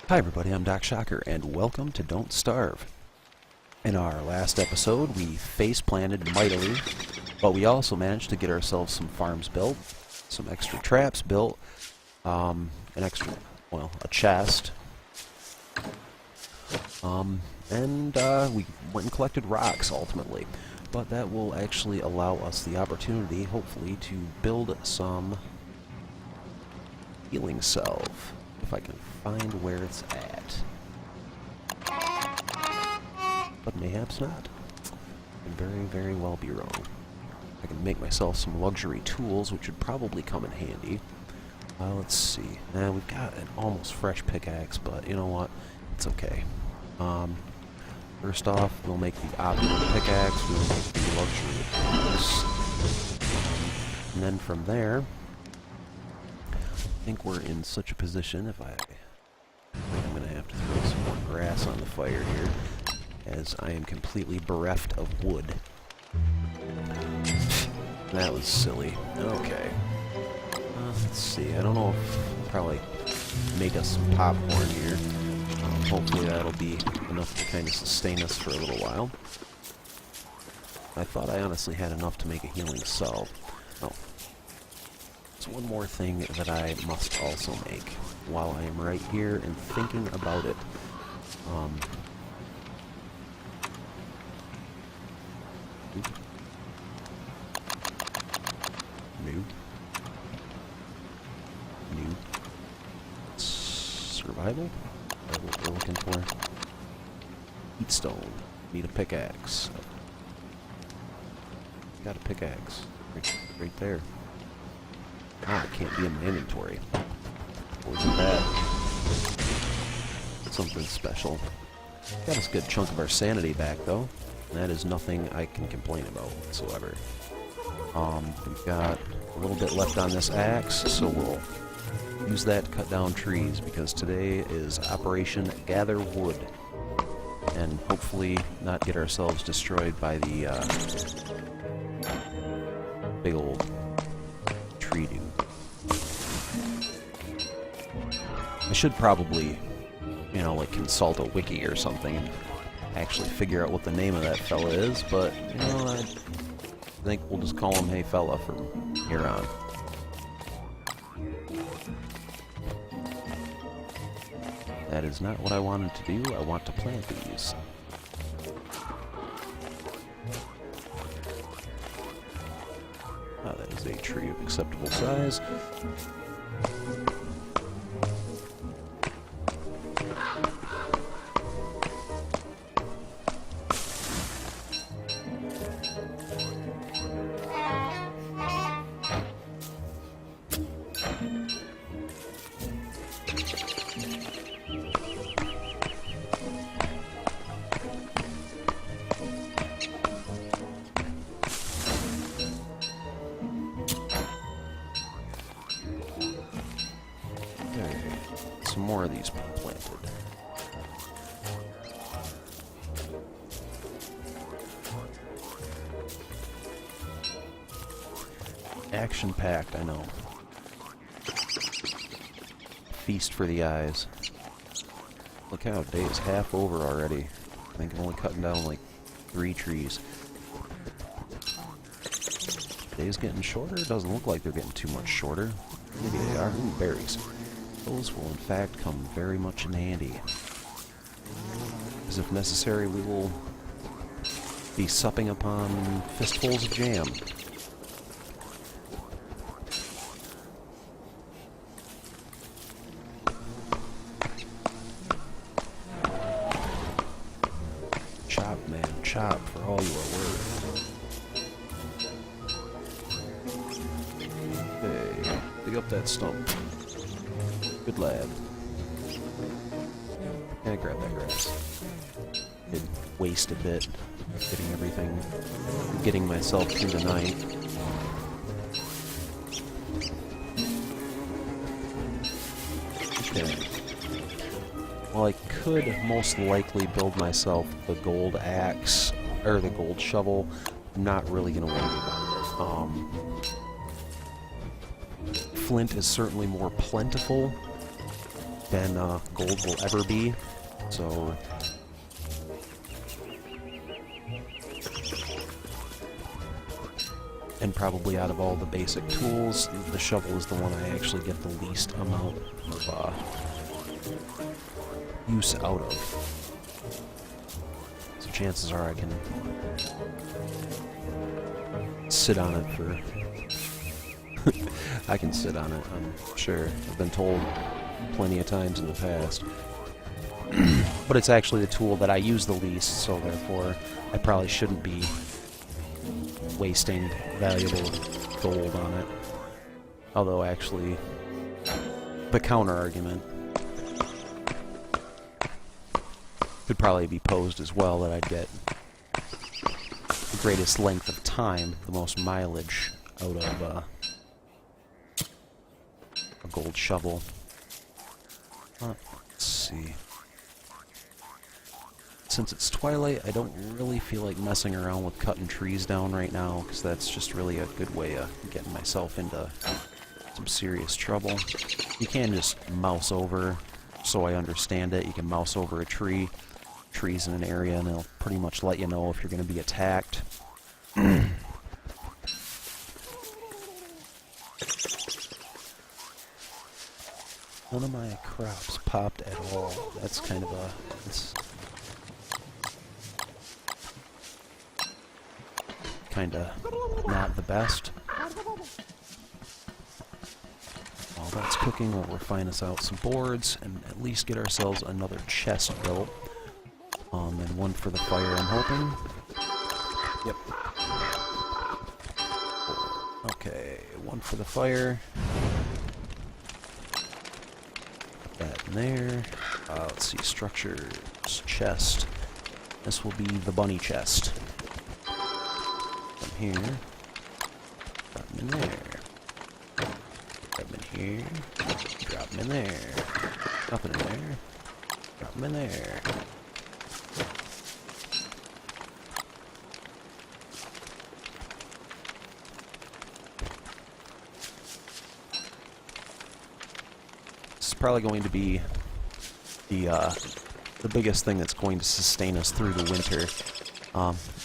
Hi everybody, I'm Doc Shocker, and welcome to Don't Starve. In our last episode, we face-planted mightily, but we also managed to get ourselves some farms built, some extra traps built, a chest, and we went and collected rocks, ultimately. But that will actually allow us the opportunity, hopefully, to build some healing salve, if I can find where it's at. But mayhaps not. Can very, very well be wrong. I can make myself some luxury tools, which would probably come in handy. Let's see. Now we've got an almost fresh pickaxe, but you know what? It's okay. First off, we'll make the opulent pickaxe. We'll make the luxury tools. And then from there, I think we're in such a position, I'm going to have to throw some more grass on the fire here, as I am completely bereft of wood. That was silly. Okay. Let's see. I don't know if I'll probably make us some popcorn here. Hopefully that'll be enough to kind of sustain us for a little while. I thought I honestly had enough to make a healing salve. Oh. There's one more thing that I must also make while I am right here and thinking about it. New. Survival? That's what we're looking for. Heatstone. Need a pickaxe. Got a pickaxe. Right there. It can't be in my inventory. Wasn't that something special? Got us a good chunk of our sanity back, though. And that is nothing I can complain about whatsoever. We've got a little bit left on this axe, so we'll use that to cut down trees, because today is Operation Gather Wood. And hopefully not get ourselves destroyed by the big old tree dude. I should probably, consult a wiki or something and actually figure out what the name of that fella is, but, I think we'll just call him Hey Fella from here on. That is not what I wanted to do. I want to plant these. That is a tree of acceptable size. Some more of these planted. Action-packed, I know. Feast for the eyes. Look how day is half over already. I think I'm only cutting down like 3 trees. Day's getting shorter? It doesn't look like they're getting too much shorter. Maybe they are. Ooh, berries. Those will in fact come very much in handy. Because if necessary, we will be supping upon fistfuls of jam. Chop, man, chop for all you are worth. Hey, dig up that stump. Good lad. Yeah, grab that grass. Did waste a bit getting myself through the night. Okay. Well, I could most likely build myself the gold axe, or the gold shovel. I'm not really gonna worry about it. Flint is certainly more plentiful, than gold will ever be. So and probably out of all the basic tools, the shovel is the one I actually get the least amount of use out of. So chances are I can sit on it for... I can sit on it, I'm sure. I've been told plenty of times in the past. But it's actually the tool that I use the least, so therefore I probably shouldn't be wasting valuable gold on it. Although actually, the counter-argument could probably be posed as well, that I'd get the greatest length of time, the most mileage out of a gold shovel. Let's see. Since it's twilight, I don't really feel like messing around with cutting trees down right now, because that's just really a good way of getting myself into some serious trouble. You can just mouse over, so I understand it. You can mouse over a tree, trees in an area, and it'll pretty much let you know if you're going to be attacked. None of my crops popped at all. That's kind of a... kinda not the best. While that's cooking, we'll refine us out some boards and at least get ourselves another chest built. And one for the fire, I'm hoping. Yep. Okay, one for the fire. Put that in there. Let's see, structures, chest. This will be the bunny chest. Here, drop them in there, drop them in here, drop them in there, drop it in there, drop them in there. This is probably going to be the biggest thing that's going to sustain us through the winter.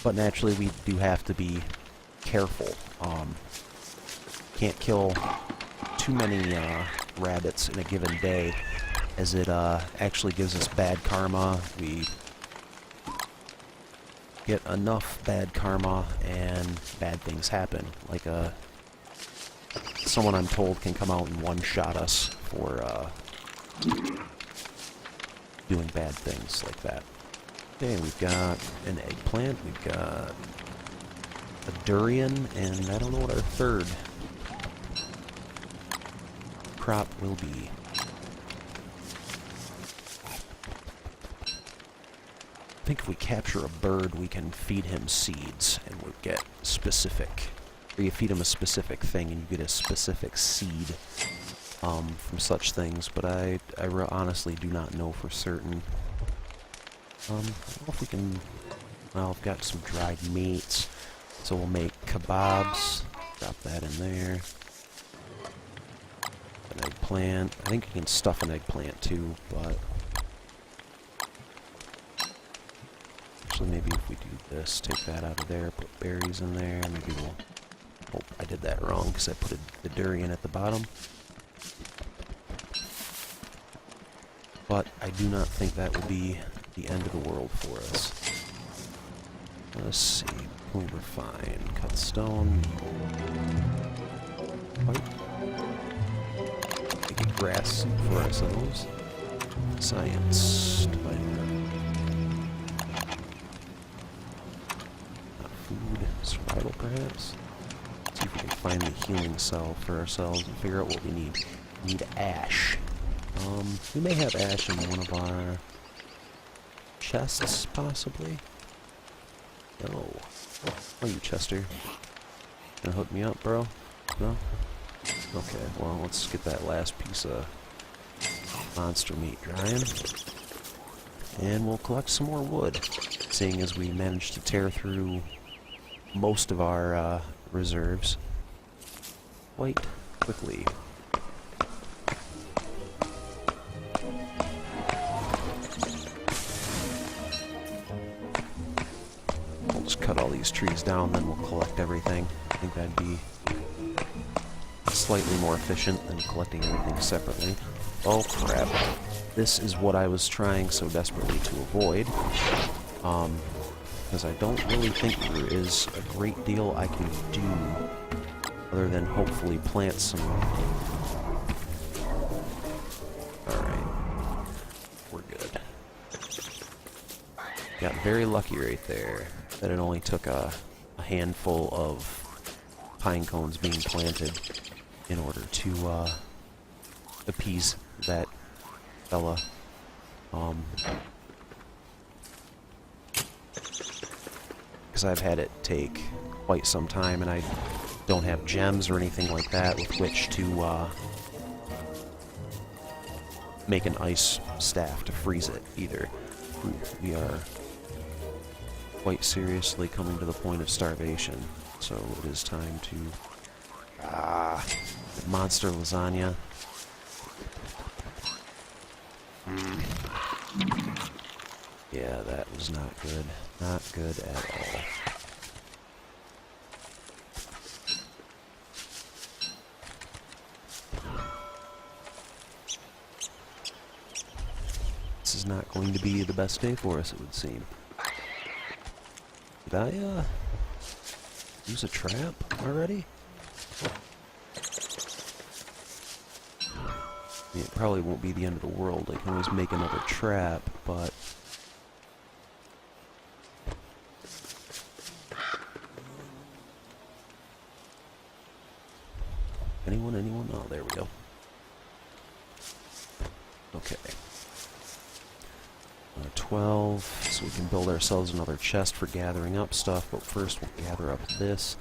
But naturally we do have to be careful. Can't kill too many rabbits in a given day, as it actually gives us bad karma. We get enough bad karma and bad things happen. Like someone I'm told can come out and one-shot us for doing bad things like that. Okay, we've got an eggplant, we've got a durian, and I don't know what our third crop will be. I think if we capture a bird, we can feed him seeds, and we'll get specific. Or you feed him a specific thing, and you get a specific seed from such things, but I honestly do not know for certain. I don't know if we can... Well, I've got some dried meats, so we'll make kebabs. Drop that in there. An eggplant. I think you can stuff an eggplant too, but... Actually, maybe if we do this, take that out of there, put berries in there, maybe we'll... Oh, I did that wrong, because I put the durian at the bottom. But I do not think that will be the end of the world for us. Let's see. We'll refine. Cut stone. White. Make a grass for ourselves. Science. Not food. Survival, perhaps. See if we can find the healing cell for ourselves and figure out what we need. We need ash. We may have ash in one of our chests, possibly. No. Oh, you Chester. Gonna hook me up, bro? No? Okay, well, let's get that last piece of monster meat drying. And we'll collect some more wood, seeing as we managed to tear through most of our reserves quite quickly. these trees down, then we'll collect everything. I think that'd be slightly more efficient than collecting everything separately. Oh crap. This is what I was trying so desperately to avoid. Because I don't really think there is a great deal I can do other than hopefully plant some... Alright. We're good. Got very lucky right there that it only took a handful of pine cones being planted in order to appease that fella. Because I've had it take quite some time, and I don't have gems or anything like that with which to make an ice staff to freeze it either. We are quite seriously coming to the point of starvation, so it is time to... monster lasagna. Yeah, that was not good. Not good at all. This is not going to be the best day for us, it would seem. Did I, use a trap already? Yeah, it probably won't be the end of the world. I can always make another trap, but... Anyone? Oh, there we go. Okay. 12, so we can build ourselves another chest for gathering up stuff, but first we'll gather up this.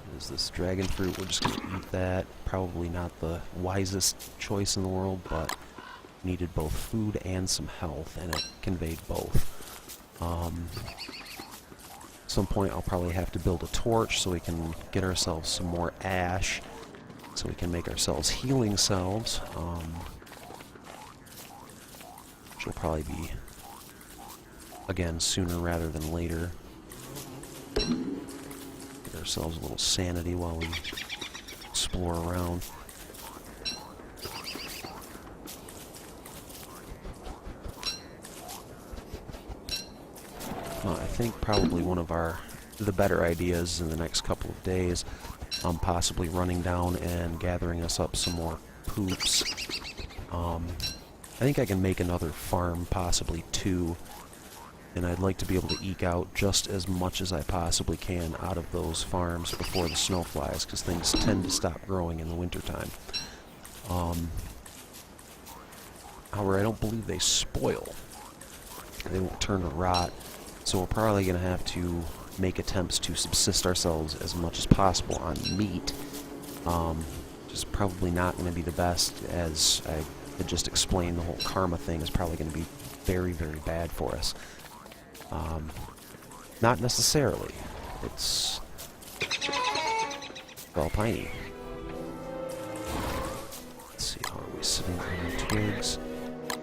What is this? Dragon fruit. We're just going to eat that. Probably not the wisest choice in the world, but needed both food and some health, and it conveyed both. At some point I'll probably have to build a torch so we can get ourselves some more ash, so we can make ourselves healing selves, which will probably be, again, sooner rather than later. Get ourselves a little sanity while we explore around. I think probably one of the better ideas in the next couple of days, possibly running down and gathering us up some more poops. I think I can make another farm, possibly two, and I'd like to be able to eke out just as much as I possibly can out of those farms before the snow flies, because things tend to stop growing in the wintertime. However, I don't believe they spoil. They won't turn to rot, so we're probably going to have to make attempts to subsist ourselves as much as possible on meat. Which is probably not going to be the best, as I had just explained. The whole karma thing is probably going to be very, very bad for us. Not necessarily. It's... well, piney. Let's see, how are we sitting on the twigs?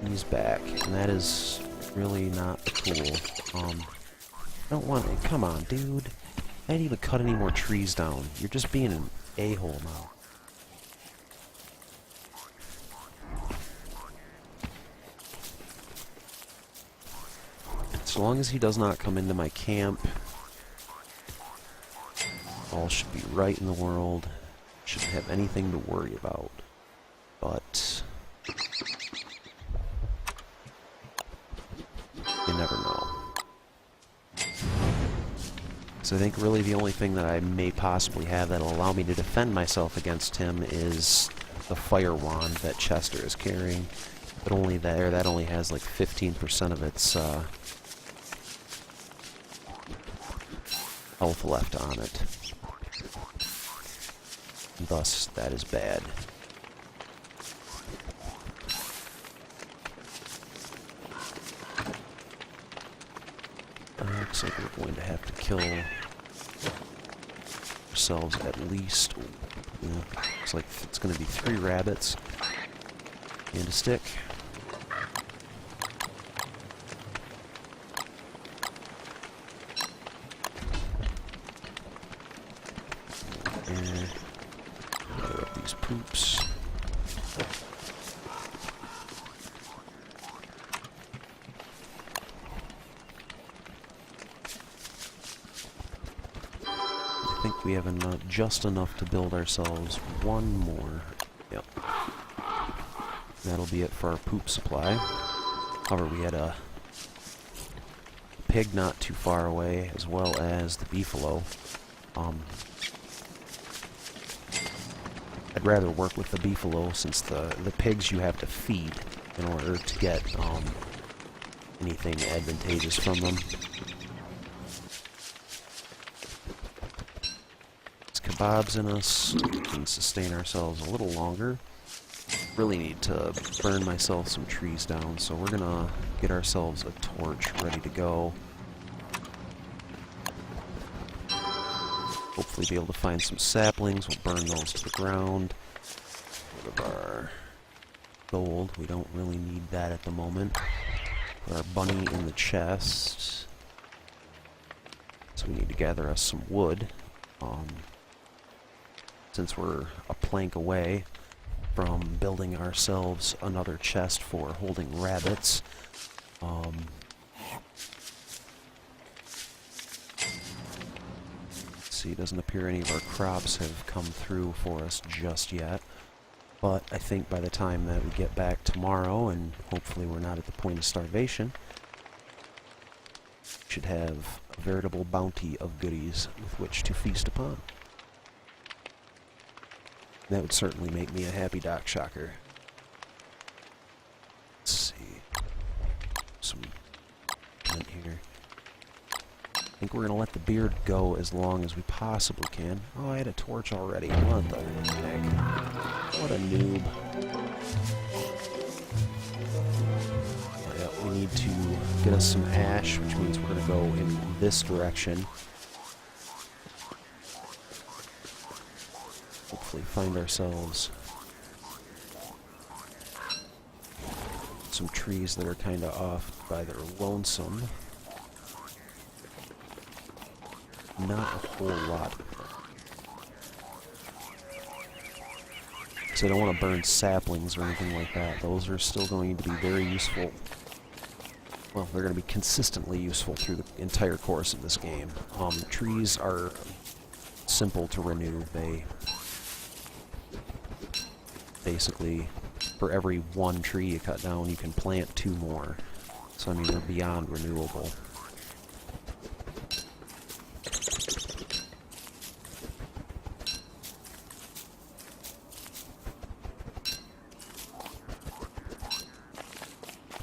He's back, and that is really not cool. I don't want it. Come on, dude. I didn't even cut any more trees down. You're just being an a-hole now. So long as he does not come into my camp, all should be right in the world. Shouldn't have anything to worry about. But you never know. So I think really the only thing that I may possibly have that'll allow me to defend myself against him is the fire wand that Chester is carrying. But only there, that only has like 15% of its health left on it. And thus, that is bad. Looks like we're going to have to kill ourselves at least. Looks like it's going to be 3 rabbits and a stick. think we have just enough to build ourselves one more. Yep. That'll be it for our poop supply. However, we had a pig not too far away, as well as the beefalo. I'd rather work with the beefalo, since the pigs you have to feed in order to get anything advantageous from them. It's kebabs in us. We can sustain ourselves a little longer. Really need to burn myself some trees down, so we're gonna get ourselves a torch ready to go. Hopefully be able to find some saplings. We'll burn those to the ground. What of our gold? We don't really need that at the moment. Put our bunny in the chest. So we need to gather us some wood. Since we're a plank away from building ourselves another chest for holding rabbits. See, it doesn't appear any of our crops have come through for us just yet. But I think by the time that we get back tomorrow, and hopefully we're not at the point of starvation, we should have a veritable bounty of goodies with which to feast upon. That would certainly make me a happy Doc Shocker. Let's see. Some flint here. I think we're going to let the beard go as long as we possibly can. Oh, I had a torch already. What the heck? What a noob. Oh, yeah, we need to get us some ash, which means we're going to go in this direction. Hopefully find ourselves some trees that are kind of off by their lonesome. Not a whole lot. So I don't want to burn saplings or anything like that. Those are still going to be very useful. Well, they're going to be consistently useful through the entire course of this game. Trees are simple to renew. They basically, for every one tree you cut down, you can plant 2 more. So, I mean, they're beyond renewable.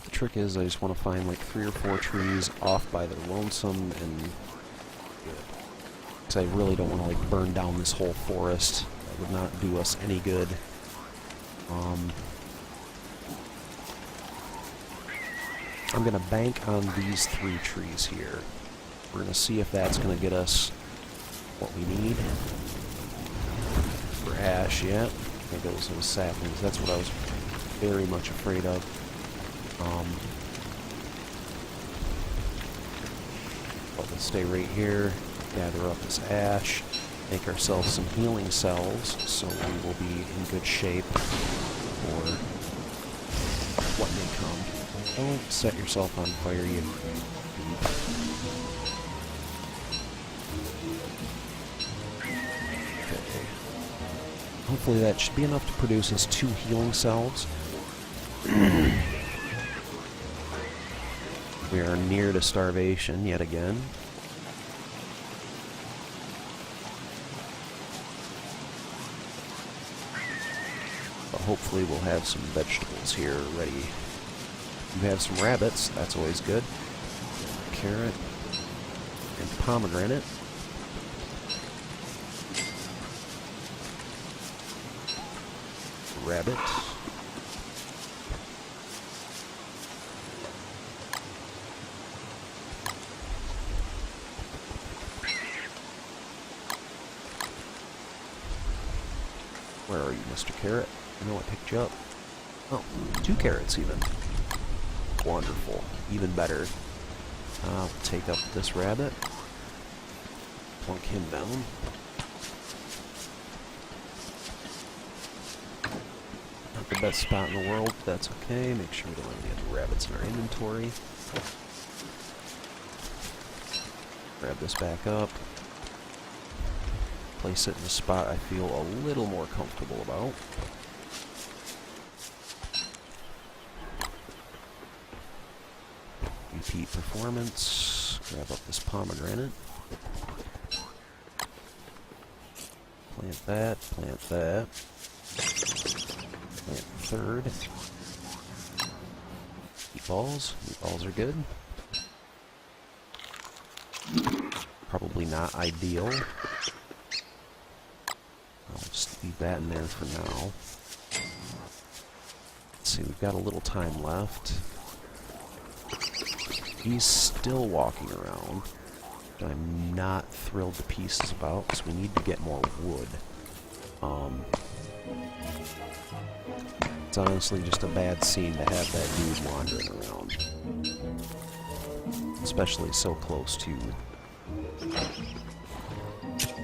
The trick is, I just want to find like 3 or 4 trees off by their lonesome, and because I really don't want to like burn down this whole forest. That would not do us any good. I'm going to bank on these 3 trees here. We're going to see if that's going to get us what we need. For ash, yeah. There goes those saplings. That's what I was very much afraid of. But we'll stay right here, gather up this ash, make ourselves some healing cells, so we will be in good shape for what may come. Don't set yourself on fire, you. Okay. Hopefully that should be enough to produce us 2 healing cells. We are near to starvation yet again. But hopefully we'll have some vegetables here ready. You have some rabbits, that's always good. Carrot and pomegranate. Rabbit. Where are you, Mr. Carrot? I know I picked you up. Oh, 2 carrots even. Wonderful. Even better. I'll take up this rabbit. Plunk him down. Not the best spot in the world, but that's okay. Make sure we don't have any other rabbits in our inventory. Grab this back up. place it in a spot I feel a little more comfortable about. Repeat performance. Grab up this pomegranate. Plant that, plant that. Plant third. Meatballs. Meatballs are good. Probably not ideal. I'll just leave that in there for now. Let's see, we've got a little time left. He's still walking around, which I'm not thrilled to pieces about, because we need to get more wood. It's honestly just a bad scene to have that dude wandering around. Especially so close to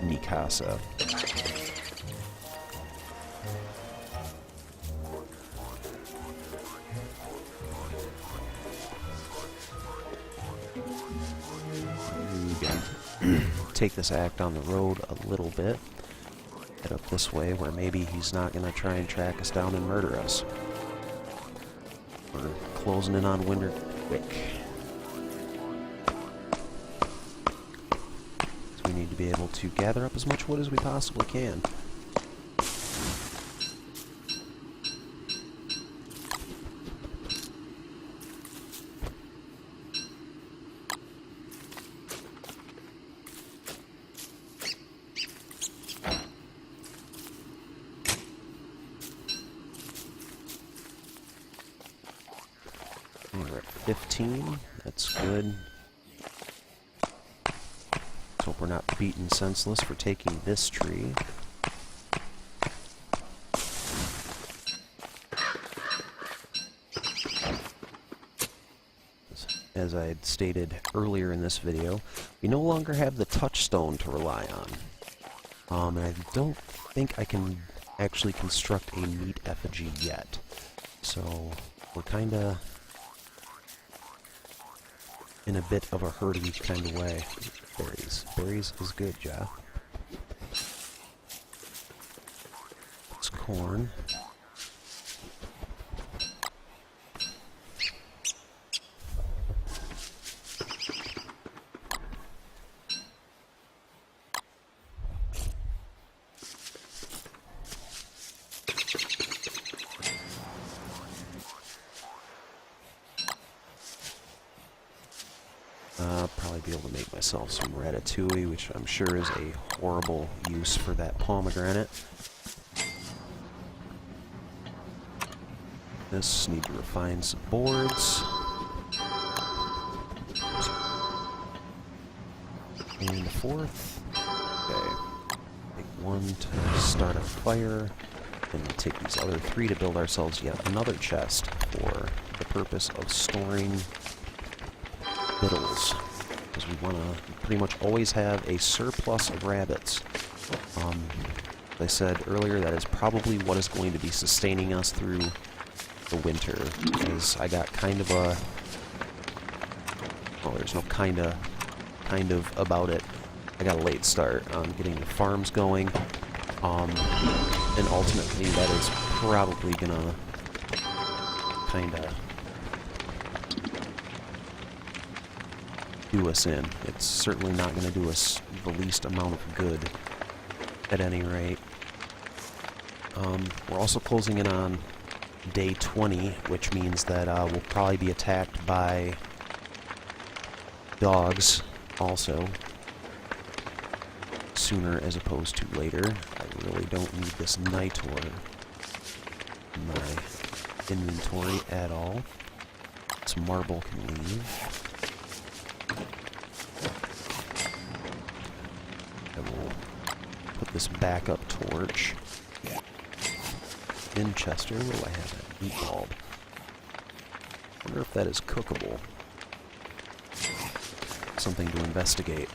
Mikasa. Take this act on the road a little bit. Head up this way where maybe he's not going to try and track us down and murder us. We're closing in on winter quick. So we need to be able to gather up as much wood as we possibly can. We're at 15. That's good. Let's hope we're not beaten senseless for taking this tree. As I had stated earlier in this video, we no longer have the touchstone to rely on. And I don't think I can actually construct a meat effigy yet. So we're kinda in a bit of a hurdy kind of way. Berries. Berries is good, Ja. It's corn. Probably be able to make myself some ratatouille, which I'm sure is a horrible use for that pomegranate. This, need to refine some boards. And the fourth. Okay. Take one to start a fire. And we'll take these other three to build ourselves yet another chest for the purpose of storing victuals. Because we want to pretty much always have a surplus of rabbits. As I said earlier, that is probably what is going to be sustaining us through the winter. As I got kind of a... well, there's no kind of about it. I got a late start on getting the farms going. And ultimately that is probably gonna kinda do us in. It's certainly not going to do us the least amount of good, at any rate. We're also closing in on day 20, which means that we'll probably be attacked by dogs also, sooner as opposed to later. I really don't need this Nitor in my inventory at all. This marble can leave. Put this backup torch in Chester. What do I have? That meat bulb. I wonder if that is cookable. Something to investigate.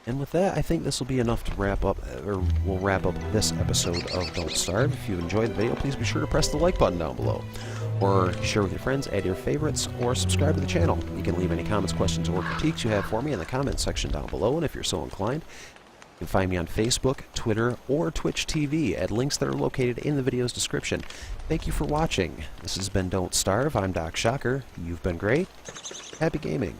And with that, I think this will be enough to wrap up, or we'll wrap up this episode of Don't Starve. If you enjoyed the video, please be sure to press the like button down below. or share with your friends, add your favorites, or subscribe to the channel. You can leave any comments, questions, or critiques you have for me in the comments section down below, and if you're so inclined, you can find me on Facebook, Twitter, or Twitch TV at links that are located in the video's description. Thank you for watching. This has been Don't Starve. I'm Doc Shocker. You've been great. Happy gaming.